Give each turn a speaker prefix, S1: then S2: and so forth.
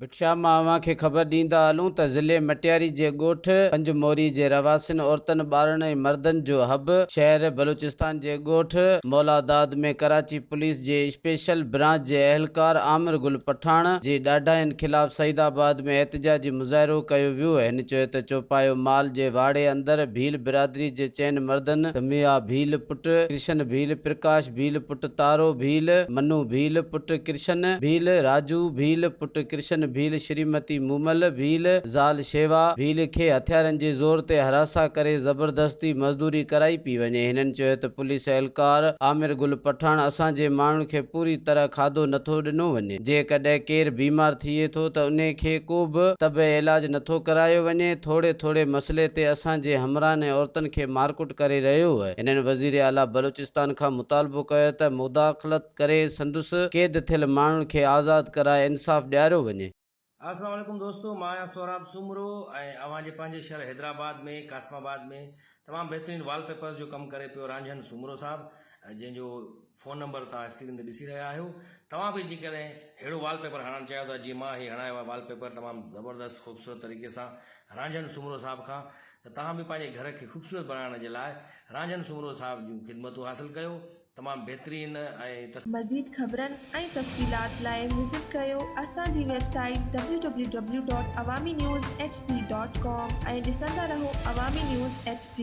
S1: विछा मां खे ख़बर ॾींदा हलूं त ज़िले मटियारी जे ॻोठ पंजमोरी जे रवासिन औरतनि ॿारनि ऐं मर्दनि जो हब शहर बलूचिस्तान जे ॻोठ मौलादाद में कराची पुलिस जे स्पेशल ब्रांच जे अहलकार आमिर गुल पठान जे ॾाढाइनि ख़िलाफ़ सईदाबाद में एहतजाजी मुज़ाहिरो कयो वियो। हिन चयो त चौपायो माल जे वाड़े अंदरि भील बिरादरी जे चइनि मर्दनि मियां भील पुट कृष्ण भील, प्रकाश भील पुट तारो भील, मनु भील पुट कृष्ण भील, राजू भील पुट कृष्ण भील, श्रीमती मूमल भील ज़ाल शेवा भील खे हथियारनि जे ज़ोर ते हरासा करे ज़बरदस्ती मज़दूरी कराई पई वञे। हिननि चयो त पुलिस एहलकार आमिर गुल पठान असांजे माण्हुनि खे पूरी तरह खाधो नथो ॾिनो वञे। जेकॾहिं केरु बीमार थिए थो त उन खे को बि तबे इलाज नथो करायो वञे। थोड़े मसइले ते असांजे हमराहनि ऐं औरतुनि खे मारकुट करे रहियो आहे। हिननि वज़ीर आला बलूचिस्तान खां मुतालबो कयो त मुदाख़लत करे संदुसि कैद थियल माण्हुनि खे आज़ाद कराए इंसाफ़ ॾियारियो वञे।
S2: अस्सलाम वालेकुम दोस्तों, मां सोहराब सुमरो ऐं अवांजे पंहिंजे शहर हैदराबाद में कासमाबाद में तमामु बहितरीन वॉलपेपर जो कमु करे पियो रांझन सुमरो साहब, जंहिंजो फ़ोन नंबर तव्हां स्क्रीन ते ॾिसी रहिया आहियो। तव्हां बि जेकॾहिं अहिड़ो वॉलपेपर हणणु चाहियो था जीअं मां ही हणायो आहे वॉलपेपर तमामु ज़बरदस्त ख़ूबसूरत तरीक़े सां रांझन सुमरो साहब खां, त तव्हां बि पंहिंजे घर खे ख़ूबसूरत बणाइण जे लाइ रांझन सुमरो साहब जूं ख़िदमतूं हासिलु कयो। तमामु बहितरीन ऐं
S3: मज़ीद ख़बरनि ऐं तफ़सीलात लाइ विज़िट कयो असांजी वेबसाइट www.awamiNewsHD.com ऐं ॾिसंदा रहो अवामी न्यूज़ HD।